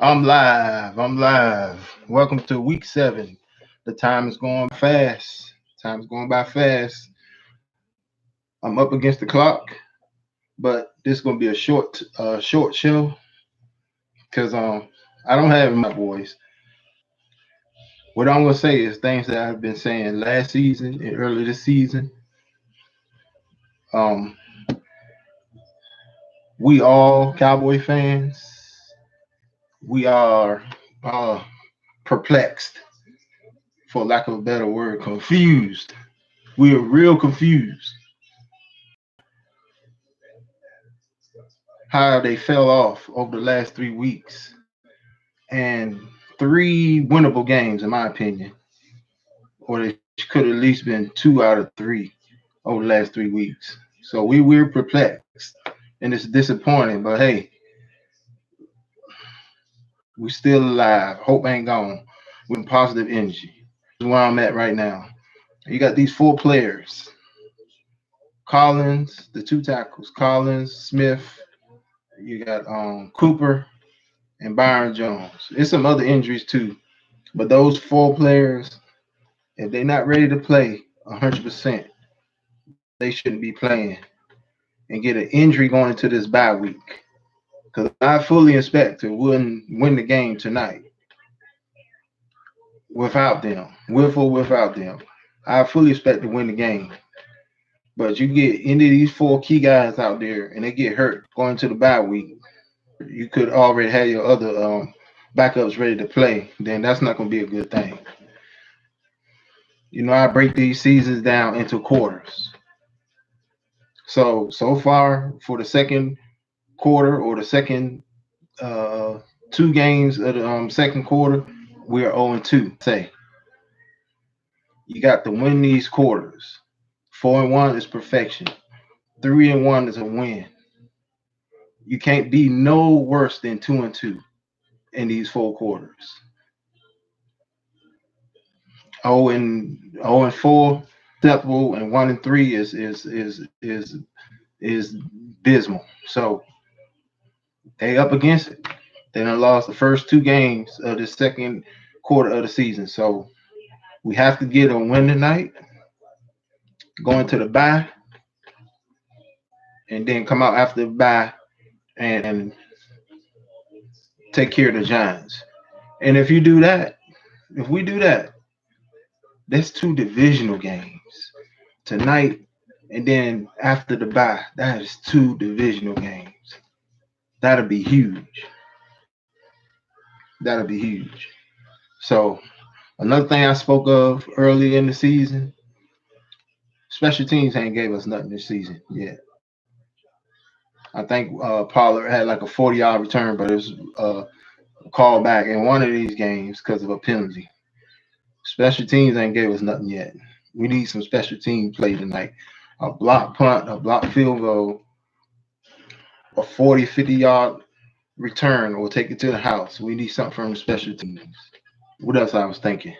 I'm live. I'm live. Welcome to week 7. The time is going fast. Time's going by fast. I'm up against the clock, but this is gonna be a short show because I don't have my voice. What I'm gonna say is things that I've been saying last season and early this season. Um, we all Cowboy fans. We are uh, perplexed, for lack of a better word, confused. We are real confused how they fell off over the last 3 weeks and three winnable games, in my opinion, or they could have at least been 2 out of 3 over the last 3 weeks. So we're perplexed and it's disappointing, but hey, we still alive. Hope ain't gone. With positive energy. This is where I'm at right now. You got these 4 players: Collins, the 2 tackles, Collins, Smith. You got Cooper and Byron Jones. There's some other injuries too, but those 4 players, if they're not ready to play 100%, they shouldn't be playing and get an injury going into this bye week. Because I fully expect to win the game tonight without them, with or without them. I fully expect to win the game. But you get any of these 4 key guys out there and they get hurt going to the bye week, you could already have your other backups ready to play. Then that's not going to be a good thing. I break these seasons down into quarters. So far for the second quarter or the second 2 games of the second quarter, we are 0-2. Say you got to win these quarters. 4-1 is perfection. 3-1 is a win. You can't be no worse than 2-2 in these 4 quarters. 0-4 acceptable, and 1-3 is dismal. So they up against it. They done lost the first 2 games of the second quarter of the season. So we have to get a win tonight, go into the bye, and then come out after the bye and take care of the Giants. And if we do that, that's 2 divisional games tonight, and then after the bye, that is 2 divisional games. That'll be huge. That'll be huge. So another thing I spoke of early in the season, special teams ain't gave us nothing this season yet. I think Pollard had like a 40-yard return, but it was called back in one of these games because of a penalty. Special teams ain't gave us nothing yet. We need some special team play tonight. A block punt, a block field goal, a 40, 50-yard return, or take it to the house. We need something from the special teams. What else I was thinking?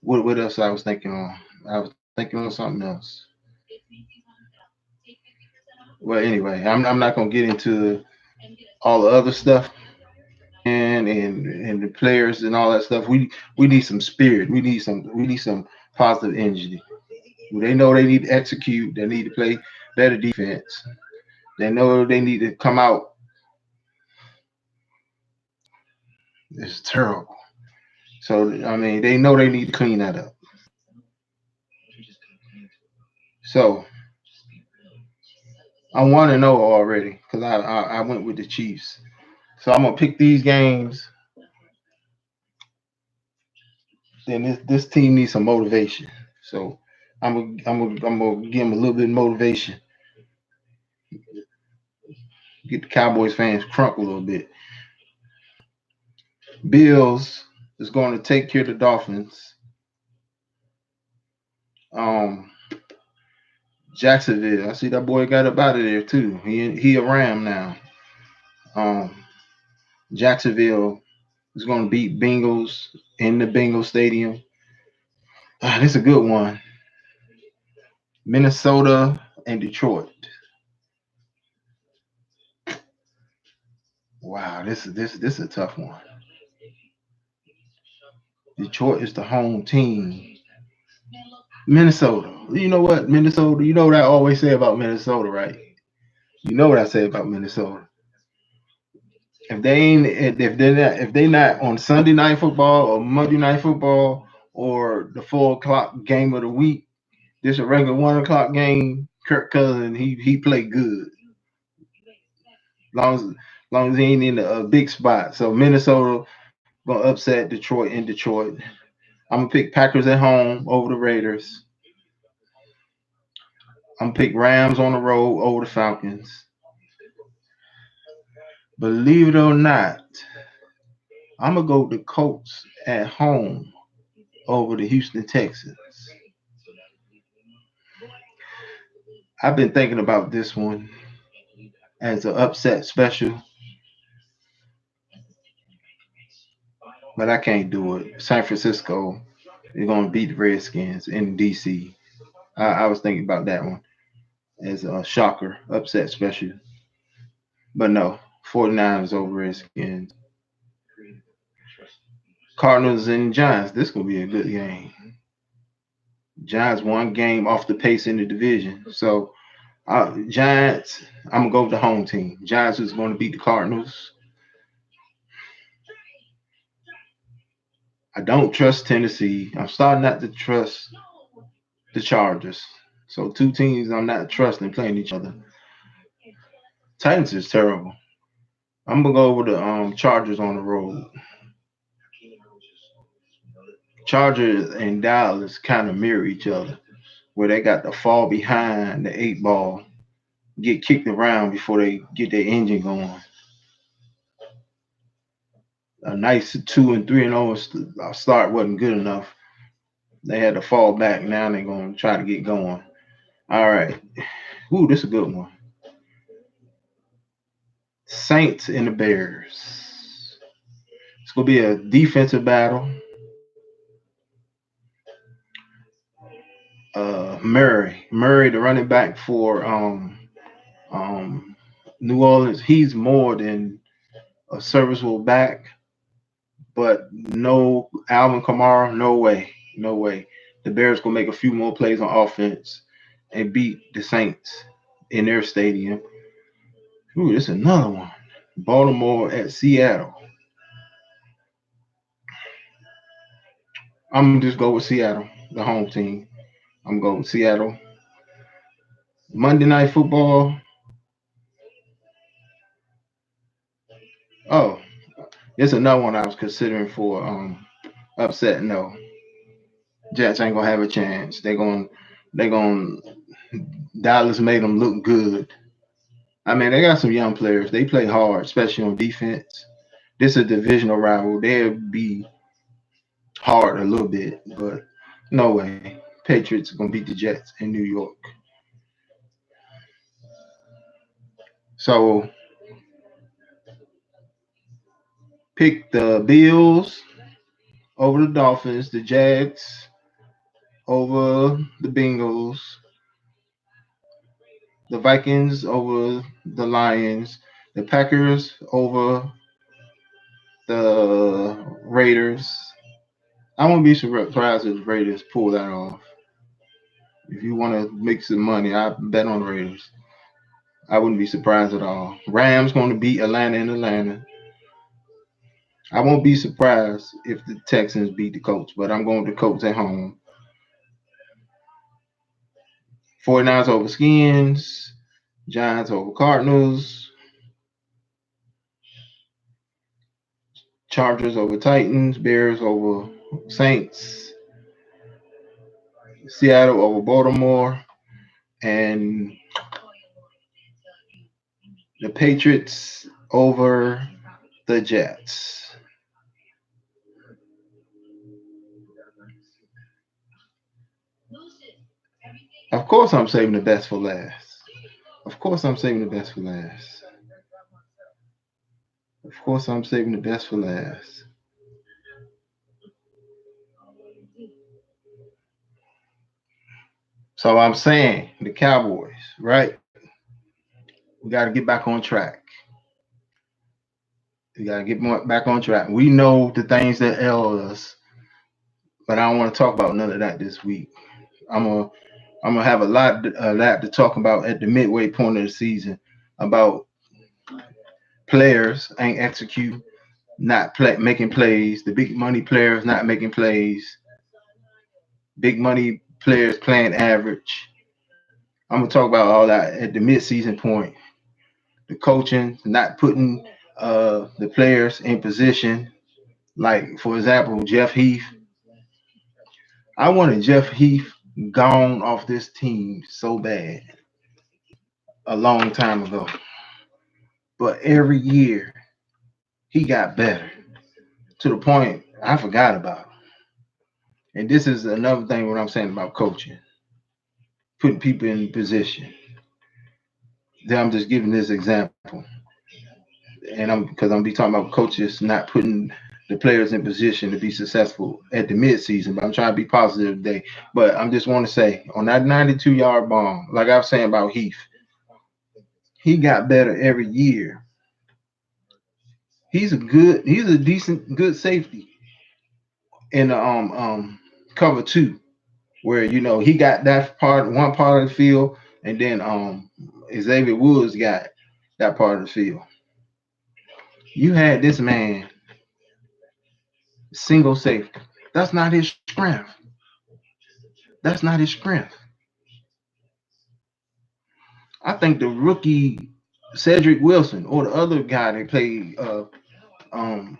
What else I was thinking on? I was thinking on something else. Well, anyway, I'm not gonna get into all the other stuff and the players and all that stuff. We need some spirit. We need some positive energy. They know they need to execute. They need to play better defense. They know they need to come out. It's terrible. So I mean, they know they need to clean that up. So I want to know already because I went with the Chiefs. So I'm gonna pick these games. Then this team needs some motivation. So I'm gonna give them a little bit of motivation. Get the Cowboys fans crunk a little bit. Bills is going to take care of the Dolphins. Um, Jacksonville. I see that boy got up out of there too. He a Ram now. Um, Jacksonville is going to beat Bengals in the Bengal Stadium. This is a good one. Minnesota and Detroit. Wow, this is a tough one. Detroit is the home team. Minnesota. You know what? Minnesota. You know what I always say about Minnesota, right? You know what I say about Minnesota. If they're not on Sunday night football or Monday night football or the 4 o'clock game of the week, this a regular 1 o'clock game. Kirk Cousins he played good. Long as he ain't in a big spot. So Minnesota gonna upset Detroit in Detroit. I'm gonna pick Packers at home over the Raiders. I'm gonna pick Rams on the road over the Falcons. Believe it or not, I'm gonna go the Colts at home over the Houston Texans. I've been thinking about this one as an upset special, but I can't do it. San Francisco is gonna beat the Redskins in DC. I was thinking about that one as a shocker, upset special. But no, 49ers over Redskins. Cardinals and Giants. This gonna be a good game. Giants one game off the pace in the division. So Giants, I'm gonna go with the home team. Giants is going to beat the Cardinals. I don't trust Tennessee. I'm starting not to trust the Chargers. So two teams I'm not trusting playing each other. Titans is terrible. I'm gonna go with the Chargers on the road. Chargers and Dallas kind of mirror each other, where they got to fall behind the 8 ball, get kicked around before they get their engine going. A nice 2 and 3 and 0 start wasn't good enough. They had to fall back. Now they're gonna try to get going. All right. Ooh, this is a good one. Saints and the Bears. It's gonna be a defensive battle. Murray, the running back for um New Orleans, he's more than a serviceable back, but no Alvin Kamara, no way, no way. The Bears gonna make a few more plays on offense and beat the Saints in their stadium. Ooh, this is another one. Baltimore at Seattle. I'm gonna just go with Seattle, the home team. I'm going with Seattle. Monday Night Football. Oh, there's another one I was considering for upset. No, Jets ain't gonna have a chance. They gonna Dallas made them look good. I mean, they got some young players. They play hard, especially on defense. This is a divisional rival. They'll be hard a little bit, but no way. Patriots are gonna beat the Jets in New York. So pick the Bills over the Dolphins, the Jags over the Bengals, the Vikings over the Lions, the Packers over the Raiders. I won't be surprised if the Raiders pull that off. If you want to make some money, I bet on the Raiders. I wouldn't be surprised at all. Rams going to beat Atlanta in Atlanta. I won't be surprised if the Texans beat the Colts, but I'm going with the Colts at home. 49ers over Skins, Giants over Cardinals, Chargers over Titans, Bears over Saints, Seattle over Baltimore, and the Patriots over the Jets. Of course, I'm saving the best for last. Of course, I'm saving the best for last. Of course, I'm saving the best for last. So I'm saying the Cowboys, right? We got to get back on track. We gotta get more back on track. We know the things that ail us, but I don't want to talk about none of that this week. I'm gonna I'm gonna have a lot to talk about at the midway point of the season about players ain't executing, not making plays, the big money players not making plays, big money players playing average. I'm gonna talk about all that at the midseason point. The coaching not putting the players in position. Like for example, Jeff Heath. I wanted Jeff Heath gone off this team so bad a long time ago. But every year he got better to the point I forgot about him. And this is another thing what I'm saying about coaching, putting people in position. Then I'm just giving this example, and I'm because I'm be talking about coaches not putting the players in position to be successful at the midseason. But I'm trying to be positive today. But I'm just want to say on that 92-yard bomb, like I was saying about Heath, he got better every year. He's a decent, good safety in the cover two, where he got that one part of the field, and then Xavier Woods got that part of the field. You had this man single safety. That's not his strength. That's not his strength. I think the rookie Cedric Wilson or the other guy that played um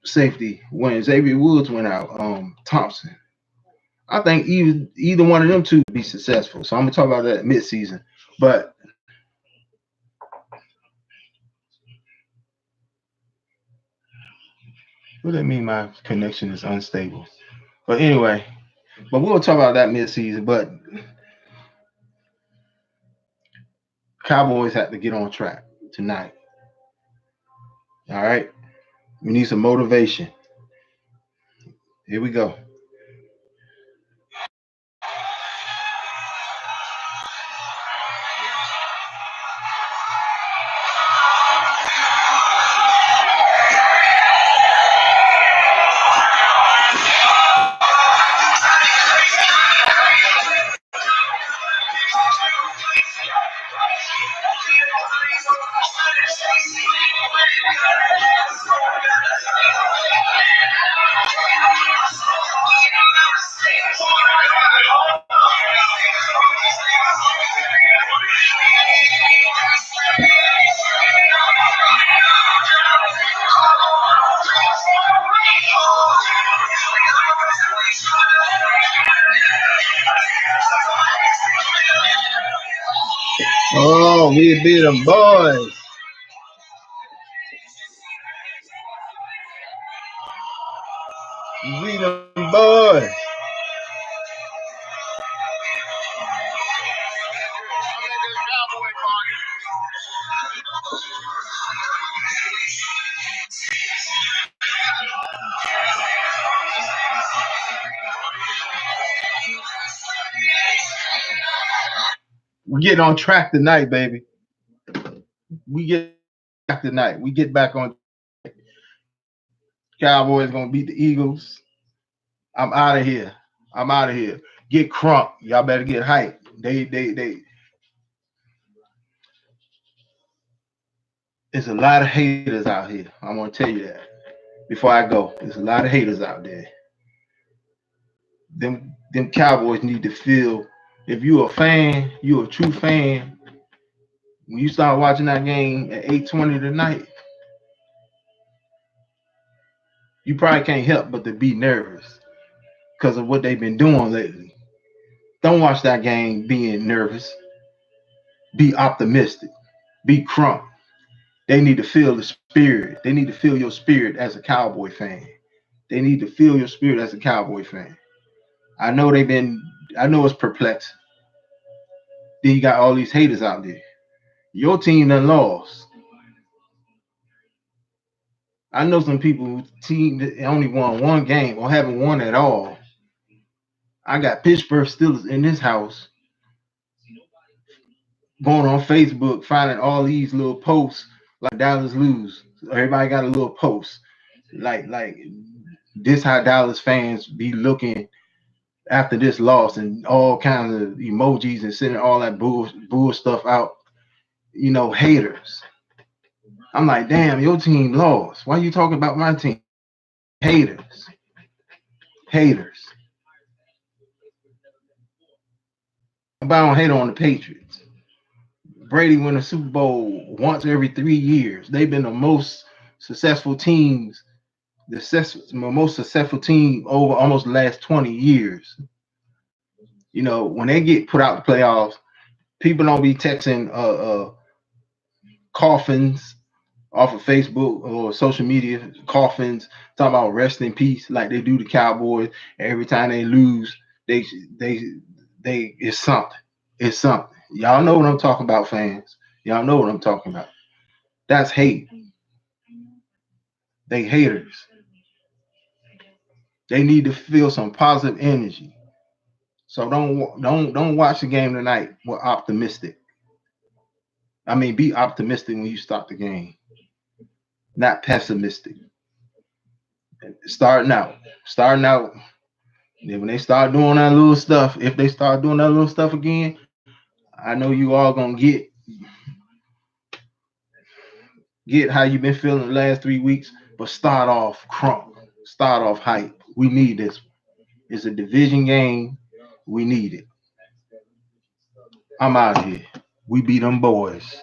safety when Xavier Woods went out, Thompson. I think either one of them two would be successful. So I'm gonna talk about that midseason. But what do that mean? My connection is unstable. But anyway, but we'll talk about that midseason. But Cowboys have to get on track tonight. All right, we need some motivation. Here we go. Oh, we beat them boys. We beat them boys. We getting on track tonight, baby. We get back tonight. We get back on. Cowboys gonna beat the Eagles. I'm out of here. I'm out of here. Get crunk. Y'all better get hyped. They. There's a lot of haters out here. I'm gonna tell you that before I go. There's a lot of haters out there. Them Cowboys need to feel. If you're a fan, you're a true fan. When you start watching that game at 8:20 tonight, you probably can't help but to be nervous because of what they've been doing lately. Don't watch that game being nervous. Be optimistic. Be crunk. They need to feel the spirit. They need to feel your spirit as a Cowboy fan. They need to feel your spirit as a Cowboy fan. I know they've been. I know it's perplexing. Then you got all these haters out there. Your team done lost. I know some people whose team that only won one game or haven't won at all. I got Pittsburgh Steelers in this house going on Facebook, finding all these little posts like Dallas lose. Everybody got a little post. Like this how Dallas fans be looking after this loss and all kinds of emojis and sending all that bull stuff out. Haters. I'm like, damn, your team lost. Why you talking about my team? Haters. Haters. But I don't hate on the Patriots. Brady win a Super Bowl once every 3 years. They've been the most successful teams, most successful team over almost the last 20 years. When they get put out the playoffs, people don't be texting coffins off of Facebook or social media, coffins, talking about rest in peace like they do the Cowboys. Every time they lose, they they it's something. It's something. Y'all know what I'm talking about, fans. Y'all know what I'm talking about. That's hate. They haters. They need to feel some positive energy. So don't watch the game tonight with optimistic. I mean, be optimistic when you start the game, not pessimistic. Starting out. Then when they start doing that little stuff, if they start doing that little stuff again, I know you all gonna get how you've been feeling the last 3 weeks, but start off crunk, start off hype. We need this. It's a division game. We need it. I'm out here. We beat them boys.